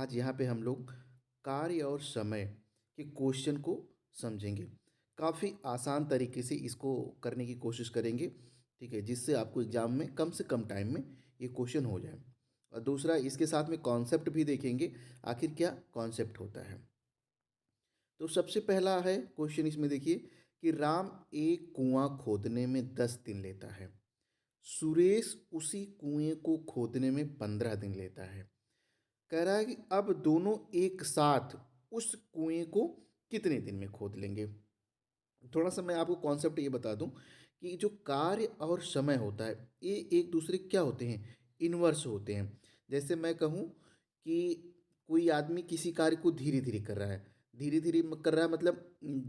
आज यहाँ पे हम लोग कार्य और समय के क्वेश्चन को समझेंगे। काफ़ी आसान तरीके से इसको करने की कोशिश करेंगे, ठीक है, जिससे आपको एग्ज़ाम में कम से कम टाइम में ये क्वेश्चन हो जाए। और दूसरा, इसके साथ में कॉन्सेप्ट भी देखेंगे, आखिर क्या कॉन्सेप्ट होता है। तो सबसे पहला है क्वेश्चन, इसमें देखिए कि राम एक कुआं खोदने में 10 दिन लेता है, सुरेश उसी कुएं को खोदने में 15 दिन लेता है। कह रहा है कि अब दोनों एक साथ उस कुएं को कितने दिन में खोद लेंगे। थोड़ा सा मैं आपको कॉन्सेप्ट ये बता दूं कि जो कार्य और समय होता है ये एक दूसरे के क्या होते हैं, इन्वर्स होते हैं। जैसे मैं कहूँ कि कोई आदमी किसी कार्य को धीरे धीरे कर रहा है, धीरे धीरे कर रहा है मतलब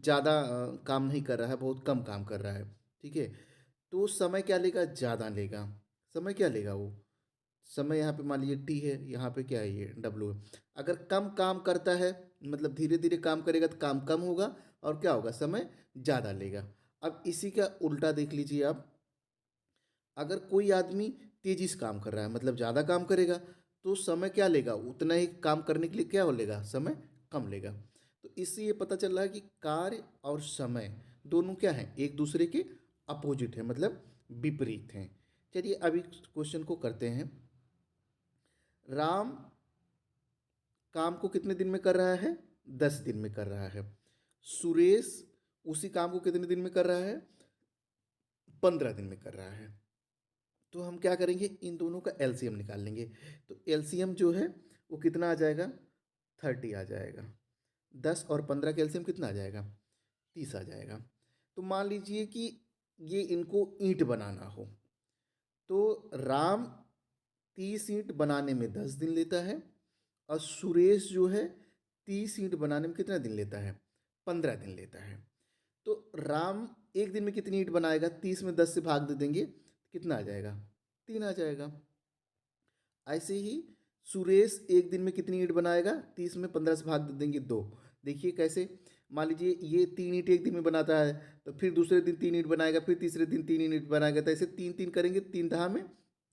ज़्यादा काम नहीं कर रहा है, बहुत कम काम कर रहा है, ठीक है। तो समय क्या लेगा, ज़्यादा लेगा। समय क्या लेगा वो, समय यहाँ पे मान लीजिए टी है, यहाँ पे क्या है, ये डब्लू है। अगर कम काम करता है मतलब धीरे धीरे काम करेगा तो काम कम होगा और क्या होगा, समय ज़्यादा लेगा। अब इसी का उल्टा देख लीजिए आप, अगर कोई आदमी तेजी से काम कर रहा है मतलब ज़्यादा काम करेगा तो समय क्या लेगा, उतना ही काम करने के लिए क्या हो लेगा, समय कम लेगा। तो इससे ये पता चल रहा है कि कार्य और समय दोनों क्या हैं, एक दूसरे के अपोजिट है, मतलब विपरीत हैं। चलिए अभी क्वेश्चन को करते हैं। राम काम को कितने दिन में कर रहा है, 10 दिन में कर रहा है। सुरेश उसी काम को कितने दिन में कर रहा है, 15 दिन में कर रहा है। तो हम क्या करेंगे, इन दोनों का एलसीएम निकाल लेंगे। तो एलसीएम जो है वो कितना आ जाएगा, 30 आ जाएगा। 10 और 15 का एलसीएम कितना आ जाएगा, 30 आ जाएगा। तो मान लीजिए कि ये इनको ईंट बनाना हो तो राम 30 ईंट बनाने में 10 दिन लेता है और सुरेश जो है 30 ईंट बनाने में कितना दिन लेता है, 15 दिन लेता है। तो राम एक दिन में कितनी ईंट बनाएगा, 30 में 10 से भाग दे देंगे तो कितना आ जाएगा, 3 आ जाएगा। ऐसे ही सुरेश एक दिन में कितनी ईंट बनाएगा, 30 में 15 से भाग दे देंगे 2। देखिए कैसे, मान लीजिए ये 3 ईंट एक दिन में बनाता है तो फिर दूसरे दिन 3 ईंट बनाएगा, फिर तीसरे दिन 3 ईंट बनाएगा, तो ऐसे 3 3 करेंगे, 3 दहा में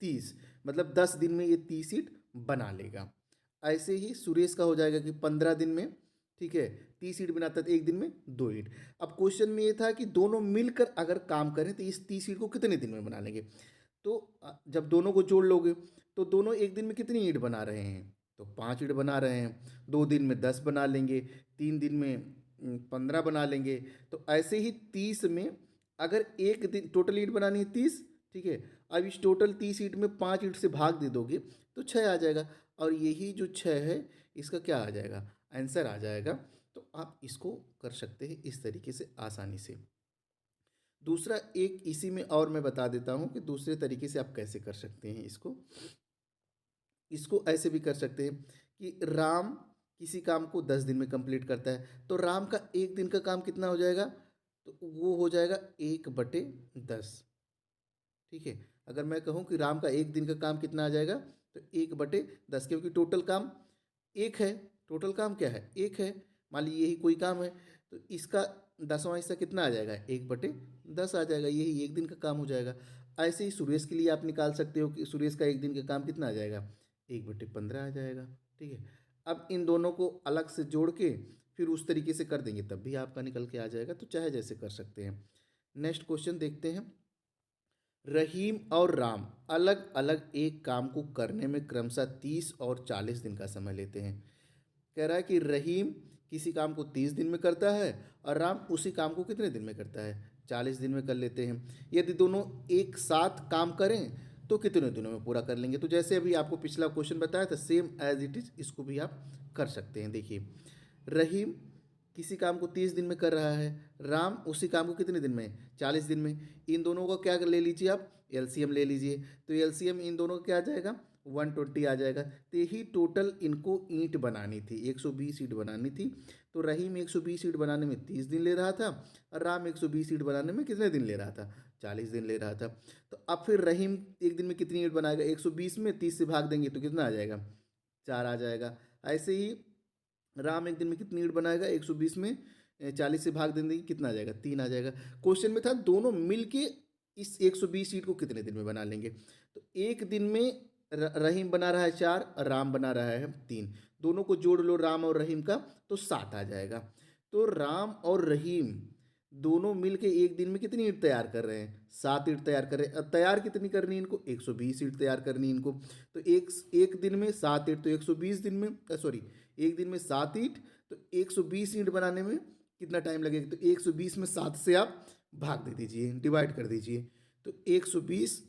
30, मतलब 10 दिन में ये 30 ईंट बना लेगा। ऐसे ही सुरेश का हो जाएगा कि 15 दिन में, ठीक है, 30 ईंट बनाता है तो एक दिन में 2 ईंट। अब क्वेश्चन में ये था कि दोनों मिलकर अगर काम करें तो इस 30 ईंट को कितने दिन में बना लेंगे। तो जब दोनों को जोड़ लोगे तो दोनों एक दिन में कितनी ईंट बना रहे हैं, तो 5 ईंट बना रहे हैं। 2 दिन में 10 बना लेंगे, 3 दिन में 15 बना लेंगे। तो ऐसे ही 30 में अगर एक दिन टोटल ईंट बनानी है 30, ठीक है। अब इस टोटल 30 ईंट में 5 ईंट से भाग दे दोगे तो 6 आ जाएगा, और यही जो 6 है इसका क्या आ जाएगा, आंसर आ जाएगा। तो आप इसको कर सकते हैं इस तरीके से आसानी से। दूसरा एक इसी में और मैं बता देता हूँ कि दूसरे तरीके से आप कैसे कर सकते हैं इसको। इसको ऐसे भी कर सकते हैं कि राम किसी काम को 10 दिन में कंप्लीट करता है तो राम का एक दिन का काम कितना हो जाएगा, तो वो हो जाएगा 1/10, ठीक है। अगर मैं कहूँ कि राम का एक दिन का काम कितना आ जाएगा, तो 1/10, क्योंकि टोटल काम एक है, टोटल काम क्या है, एक है। मान लीजिए यही कोई काम है तो इसका 10वां हिस्सा कितना आ जाएगा, 1/10 आ जाएगा, यही एक दिन का काम हो जाएगा। ऐसे ही सुरेश के लिए आप निकाल सकते हो कि सुरेश का एक दिन का काम कितना आ जाएगा, 1/15 आ जाएगा, ठीक है। अब इन दोनों को अलग से जोड़ के फिर उस तरीके से कर देंगे तब भी आपका निकल के आ जाएगा, तो चाहे जैसे कर सकते हैं। नेक्स्ट क्वेश्चन देखते हैं। रहीम और राम अलग अलग एक काम को करने में क्रमशः 30 और 40 दिन का समय लेते हैं। कह रहा है कि रहीम किसी काम को 30 दिन में करता है और राम उसी काम को कितने दिन में करता है, 40 दिन में कर लेते हैं। यदि दोनों एक साथ काम करें तो कितने दिनों में पूरा कर लेंगे। तो जैसे अभी आपको पिछला क्वेश्चन बताया था सेम एज इट इज़ इसको भी आप कर सकते हैं। देखिए रहीम किसी काम को 30 दिन में कर रहा है, राम उसी काम को कितने दिन में, 40 दिन में। इन दोनों का क्या ले लीजिए आप, एलसीएम ले लीजिए। तो एलसीएम इन दोनों का क्या आ जाएगा, 120 आ जाएगा। तो यही टोटल इनको ईंट बनानी थी, 120 ईंट बनानी थी। तो रहीम 120 ईंट बनाने में 30 दिन ले रहा था और राम 120 ईंट बनाने में कितने दिन ले रहा था, 40 दिन ले रहा था। तो अब फिर रहीम एक दिन में कितनी ईंट बनाएगा, 120 में 30 से भाग देंगे तो कितना आ जाएगा, 4 आ जाएगा। ऐसे ही राम एक दिन में कितनी ईंट बनाएगा, 120 में 40 से भाग देंगे कितना आ जाएगा, 3 आ जाएगा। क्वेश्चन में था दोनों मिल के इस 120 ईंट को कितने दिन में बना लेंगे। तो एक दिन में रहीम बना रहा है 4 और राम बना रहा है 3। दोनों को जोड़ लो राम और रहीम का, तो 7 आ जाएगा। तो राम और रहीम दोनों मिल के एक दिन में कितनी ईंट तैयार कर रहे हैं? 7 ईंट तैयार कर रहे हैं। अब तैयार कितनी करनी है इनको? 120 ईंट तैयार करनी है इनको। तो एक दिन में 7 ईंट, तो 120 दिन में, सॉरी, एक दिन में 7 ईंट, तो 120 ईंट बनाने में कितना टाइम लगेगा? तो 120 में 7 से आप भाग दे दीजिए, डिवाइड कर दीजिए। तो 120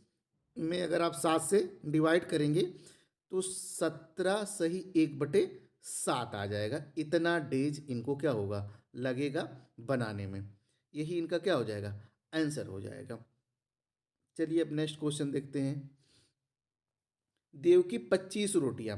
में अगर आप 7 से डिवाइड करेंगे तो 17 सही 1/7 आ जाएगा। इतना डेज इनको क्या होगा, लगेगा बनाने में। यही इनका क्या हो जाएगा, आंसर हो जाएगा। चलिए अब नेक्स्ट क्वेश्चन देखते हैं। देव की 25 रोटियां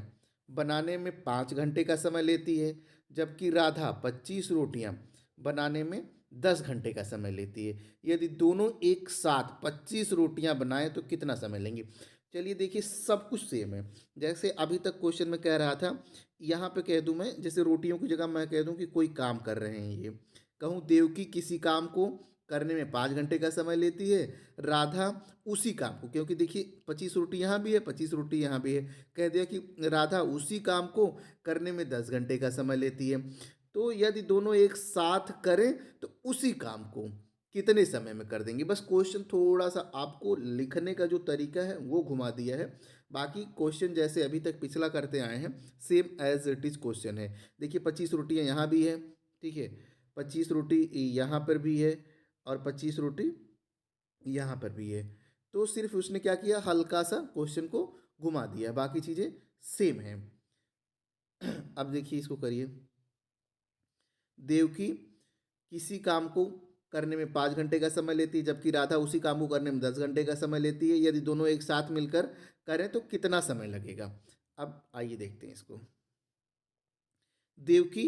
बनाने में 5 घंटे का समय लेती है, जबकि राधा 25 रोटियां बनाने में 10 घंटे का समय लेती है। यदि दोनों एक साथ 25 रोटियां बनाएं तो कितना समय लेंगे? चलिए देखिए, सब कुछ सेम है। जैसे अभी तक क्वेश्चन में कह रहा था, यहाँ पे कह दूं मैं, जैसे रोटियों की जगह मैं कह दूं कि कोई काम कर रहे हैं ये, कहूँ देवकी किसी काम को करने में 5 घंटे का समय लेती है, राधा उसी काम को, क्योंकि देखिए 25 रोटी यहाँ भी है, 25 रोटी यहाँ भी है, कह दिया कि राधा उसी काम को करने में 10 घंटे का समय लेती है। तो यदि दोनों एक साथ करें तो उसी काम को कितने समय में कर देंगे? बस क्वेश्चन थोड़ा सा आपको लिखने का जो तरीका है वो घुमा दिया है। बाकी क्वेश्चन जैसे अभी तक पिछला करते आए हैं, same as it is question है। देखिए 25 रोटियाँ यहाँ भी है, ठीक है, 25 रोटी यहाँ पर भी है, और 25 रोटी यहाँ पर भी है। तो सिर्फ उसने क्या किया, हल्का सा क्वेश्चन को घुमा दिया, बाकी चीज़ें सेम हैं। अब देखिए इसको करिए। देवकी किसी काम को करने में 5 घंटे का समय लेती है, जबकि राधा उसी काम को करने में 10 घंटे का समय लेती है। यदि दोनों एक साथ मिलकर करें तो कितना समय लगेगा? अब आइए देखते हैं इसको। देवकी,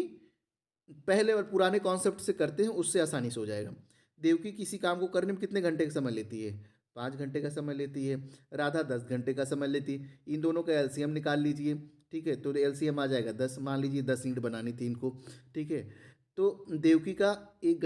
पहले और पुराने कॉन्सेप्ट से करते हैं, उससे आसानी से हो जाएगा। देवकी किसी काम को करने में कितने घंटे का समय लेती है? 5 घंटे का समय लेती है। राधा 10 घंटे का समय लेती है। इन दोनों का एलसीएम निकाल लीजिए, ठीक है, तो एलसीएम आ जाएगा 10। मान लीजिए 10 ईंट बनानी थी इनको, ठीक है। तो देवकी का 1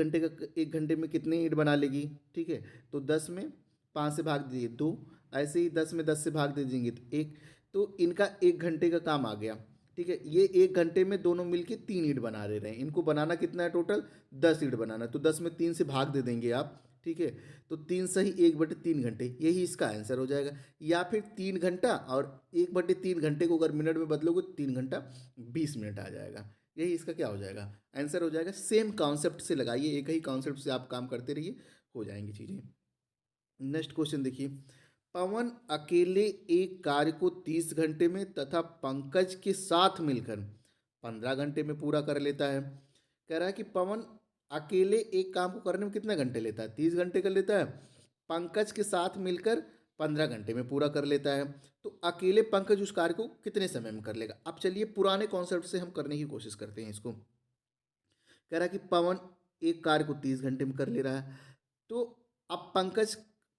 घंटे में कितनी ईंट बना लेगी? ठीक है, तो 10 में 5 से भाग दीजिए 2, ऐसे ही 10 में 10 से भाग दे देंगे तो 1। तो इनका 1 घंटे का काम आ गया, ठीक है। ये 1 घंटे में दोनों मिलके 3 ईंट बना ले रहे हैं। इनको बनाना कितना है टोटल? 10 ईंट बनाना है। तो 10 में 3 से भाग दे देंगे आप, ठीक है। तो 3 सही 1/3 घंटे, यही इसका आंसर हो जाएगा। या फिर 3 घंटा और 1/3 घंटे को अगर मिनट में बदलोगे तो 3 घंटा 20 मिनट आ जाएगा। यही इसका क्या हो जाएगा, आंसर हो जाएगा। सेम कॉन्सेप्ट से लगाइए, एक ही कॉन्सेप्ट से आप काम करते रहिए, हो जाएंगी चीज़ें। नेक्स्ट क्वेश्चन देखिए। पवन अकेले एक कार्य को 30 घंटे में तथा पंकज के साथ मिलकर 15 घंटे में पूरा कर लेता है। कह रहा है कि पवन अकेले एक काम को करने में कितने घंटे लेता है? 30 घंटे कर लेता है। पंकज के साथ मिलकर 15 घंटे में पूरा कर लेता है। तो अकेले पंकज उस कार्य को कितने समय में कर लेगा? अब चलिए पुराने कॉन्सेप्ट से हम करने की कोशिश करते हैं इसको। कह रहा है कि पवन एक कार्य को 30 घंटे में कर ले रहा है। तो अब पंकज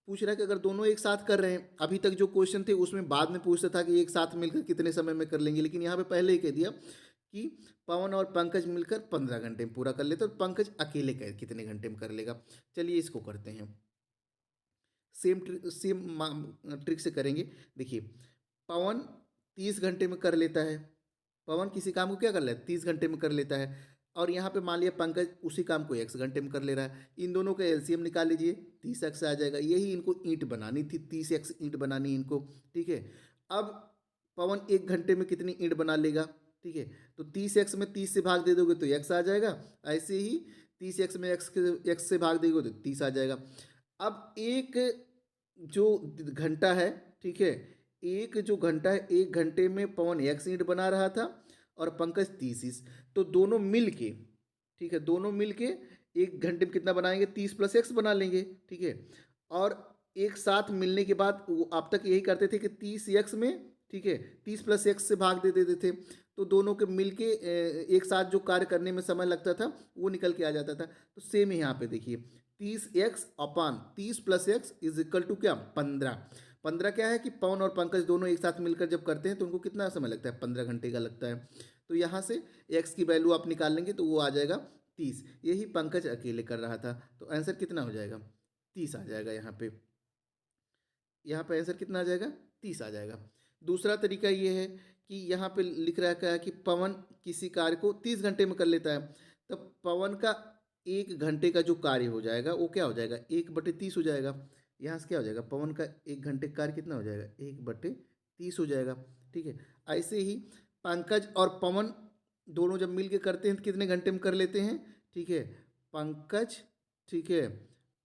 पूछ रहा है कि अगर दोनों एक साथ कर रहे हैं, अभी तक जो क्वेश्चन थे उसमें बाद में पूछता था कि एक साथ मिलकर कितने समय में कर लेंगे, लेकिन यहाँ पे पहले ही कह दिया कि पवन और पंकज मिलकर 15 घंटे में पूरा कर लेते, और पंकज अकेले कितने घंटे में कर लेगा। चलिए इसको करते हैं, सेम ट्रिक से करेंगे। देखिए पवन 30 घंटे में कर लेता है। पवन किसी काम को क्या कर लेता है? 30 घंटे में कर लेता है। और यहाँ पे मान लिया पंकज उसी काम को 1 घंटे में कर ले रहा है। इन दोनों का एलसीएम निकाल लीजिए, 30x आ जाएगा। यही इनको ईंट बनानी थी, 30x ईंट बनानी इनको, ठीक है। अब पवन 1 घंटे में कितनी ईंट बना लेगा? ठीक है, तो 30x में 30 से भाग दे दोगे तो x आ जाएगा। ऐसे ही 30x में x से भाग देंगे तो 30 आ जाएगा। अब एक जो घंटा है, ठीक है, एक जो घंटा है, 1 घंटे में पवन 1 ईंट बना रहा था और पंकज 30 ईंट। तो दोनों मिल के, ठीक है, दोनों मिल के 1 घंटे में कितना बनाएंगे? 30 + x बना लेंगे, ठीक है। और एक साथ मिलने के बाद वो आप तक यही करते थे कि 30x में, ठीक है, 30 + x से भाग दे देते थे। तो दोनों के मिल के एक साथ जो कार्य करने में समय लगता था वो निकल के आ जाता था। तो सेम ही यहाँ पे देखिए, 30x/30 + x is equal to क्या? 15। 15 क्या है कि पवन और पंकज दोनों एक साथ मिलकर जब करते हैं तो उनको कितना समय लगता है? 15 घंटे का लगता है। तो यहाँ से x की वैल्यू आप निकाल लेंगे तो वो आ जाएगा 30। यही पंकज अकेले कर रहा था, तो आंसर कितना हो जाएगा? 30 आ जाएगा। यहाँ पे आंसर कितना आ जाएगा? 30 आ जाएगा। दूसरा तरीका ये है कि यहाँ पे लिख रखा है कि पवन किसी कार्य को 30 घंटे में कर लेता है, तब पवन का 1 घंटे का जो कार्य हो जाएगा वो क्या हो जाएगा, 1/30 हो जाएगा। यहाँ से क्या हो जाएगा, पवन का 1 घंटे का कार्य कितना हो जाएगा, 1/30 हो जाएगा। ठीक है, ऐसे ही पंकज और पवन दोनों जब मिल के करते हैं तो कितने घंटे में कर लेते हैं। ठीक है, पंकज, ठीक है,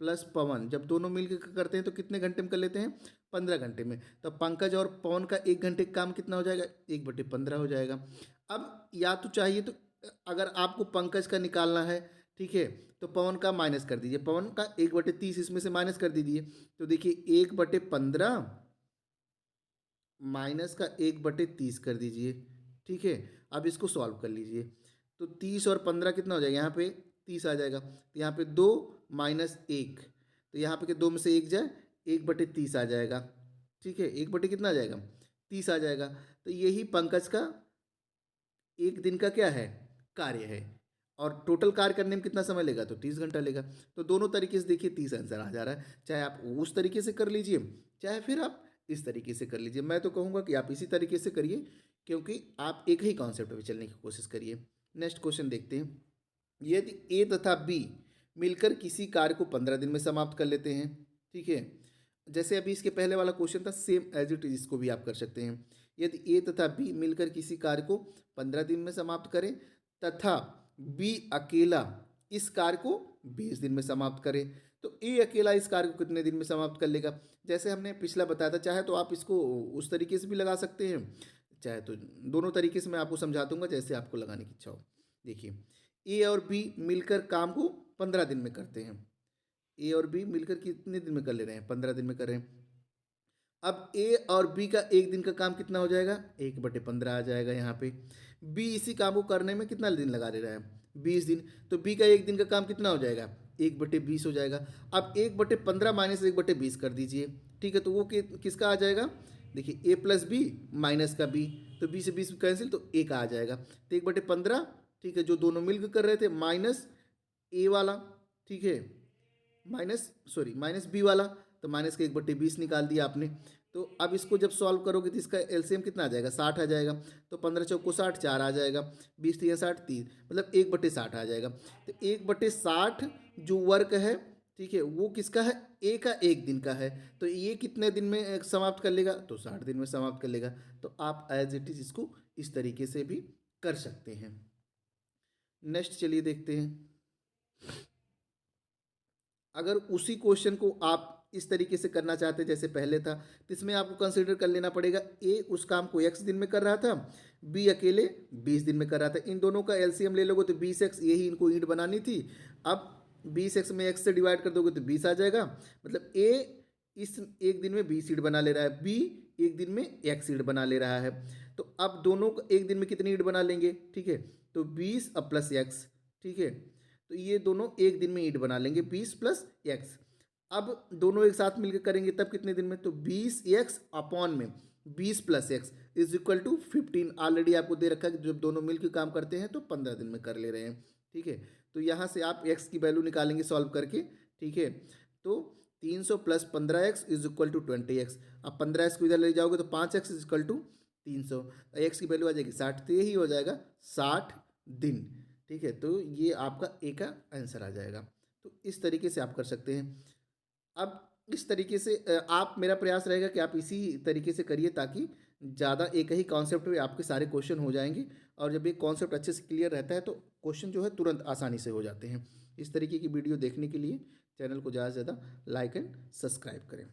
प्लस पवन जब दोनों मिल के करते हैं तो कितने घंटे में कर लेते हैं, 15 घंटे में। तो पंकज और पवन का 1 घंटे का काम कितना हो जाएगा, 1/15 हो जाएगा। अब या तो चाहिए तो अगर आपको पंकज का निकालना है, ठीक है, तो पवन का माइनस कर दीजिए, पवन का 1/30 इसमें से माइनस कर दीजिए। तो देखिए 1/15 माइनस का 1/30 कर दीजिए। ठीक है, अब इसको सॉल्व कर लीजिए। तो 30 और 15 कितना हो जाएगा, यहाँ पे 30 आ जाएगा, तो यहाँ पे 2 माइनस 1, तो यहाँ पे के 2 में से 1 जाए, 1/30 आ जाएगा। ठीक है, 1 कितना आ जाएगा, 30 आ जाएगा। तो यही पंकज का 1 दिन का क्या है, कार्य है। और टोटल कार्य करने में कितना समय लेगा, तो 30 घंटा लेगा। तो दोनों तरीके से देखिए 30 आंसर आ जा रहा है। चाहे आप उस तरीके से कर लीजिए, चाहे फिर आप इस तरीके से कर लीजिए। मैं तो कहूँगा कि आप इसी तरीके से करिए, क्योंकि आप एक ही कॉन्सेप्ट पे चलने की कोशिश करिए। नेक्स्ट क्वेश्चन देखते हैं। यदि ए तथा बी मिलकर किसी कार्य को 15 दिन में समाप्त कर लेते हैं। ठीक है, जैसे अभी इसके पहले वाला क्वेश्चन था, सेम एज इट इज इसको भी आप कर सकते हैं। यदि ए तथा बी मिलकर किसी कार्य को 15 दिन में समाप्त करें तथा बी अकेला इस कार्य को 20 दिन में समाप्त करे, तो ए अकेला इस कार्य को कितने दिन में समाप्त कर लेगा। जैसे हमने पिछला बताया था, चाहे तो आप इसको उस तरीके से भी लगा सकते हैं, चाहे तो दोनों तरीके से मैं आपको समझा दूंगा जैसे आपको लगाने की इच्छा हो। देखिए, ए और बी मिलकर काम को 15 दिन में करते हैं। ए और बी मिलकर कितने दिन में कर ले रहे हैं, 15 दिन में कर रहे हैं। अब ए और बी का 1 दिन का काम कितना हो जाएगा, 1/15 आ जाएगा। यहाँ पे बी इसी काम को करने में कितना दिन लगा ले रहा है, 20 दिन। तो बी का 1 दिन का काम कितना हो जाएगा, 1/20 हो जाएगा। अब 1/15 माइनस 1/20 कर दीजिए। ठीक है, तो वो किसका आ जाएगा, देखिए ए प्लस बी माइनस का बी, तो बी से 20 कैंसिल, तो ए का आ जाएगा। तो 1/15, ठीक है, जो दोनों मिलकर कर रहे थे, माइनस ए वाला, ठीक है, माइनस बी वाला, तो माइनस का 1/20 निकाल दिया आपने। तो अब इसको जब सॉल्व करोगे तो इसका एलसीएम कितना आ जाएगा, 60 आ जाएगा। तो 15 चौको 60, 4 आ जाएगा, 20 3 60 30, मतलब 1/60 आ जाएगा। तो 1/60 जो वर्क है, ठीक है, वो किसका है, ए का 1 दिन का है। तो ये कितने दिन में समाप्त कर लेगा, तो 60 दिन में समाप्त कर लेगा। तो आप एज इट इज इसको इस तरीके से भी कर सकते हैं। नेक्स्ट चलिए देखते हैं। अगर उसी क्वेश्चन को आप इस तरीके से करना चाहते हैं जैसे पहले था, तो इसमें आपको कंसीडर कर लेना पड़ेगा, ए उस काम को x दिन में कर रहा था, बी अकेले 20 दिन में कर रहा था। इन दोनों का एलसीएम ले लोगे तो 20x, यही इनको ईंट बनानी थी। अब 20x में x से डिवाइड कर दोगे तो 20 आ जाएगा। मतलब ए इस 1 दिन में 20 ईंट बना ले रहा है, बी 1 दिन में x ईंट बना ले रहा है। तो अब दोनों को 1 दिन में कितनी ईंट बना लेंगे, ठीक है, तो 20 अब प्लस x, ठीक है, तो ये दोनों 1 दिन में ईंट बना लेंगे, 20 प्लस x। अब दोनों एक साथ मिलकर करेंगे तब कितने दिन में, तो 20x अपॉन में 20 plus x is equal to 15। Already आपको दे रखा है कि जब दोनों मिलकर काम करते हैं तो 15 दिन में कर ले रहे हैं। ठीक है, तो यहाँ से आप x की वैल्यू निकालेंगे सॉल्व करके। ठीक है, तो 300 plus 15x is equal to 20x। अब 15x को इधर ले जाओगे तो 5x is equal to 300, x की वैल्यू आ जाएगी 60, तो यही हो जाएगा 60 दिन। ठीक है, तो ये आपका ए का आंसर आ जाएगा। तो इस तरीके से आप कर सकते हैं। अब इस तरीके से आप, मेरा प्रयास रहेगा कि आप इसी तरीके से करिए ताकि ज़्यादा एक ही कॉन्सेप्ट में आपके सारे क्वेश्चन हो जाएंगे। और जब एक कॉन्सेप्ट अच्छे से क्लियर रहता है तो क्वेश्चन जो है तुरंत आसानी से हो जाते हैं। इस तरीके की वीडियो देखने के लिए चैनल को ज़्यादा से ज़्यादा लाइक एंड सब्सक्राइब करें।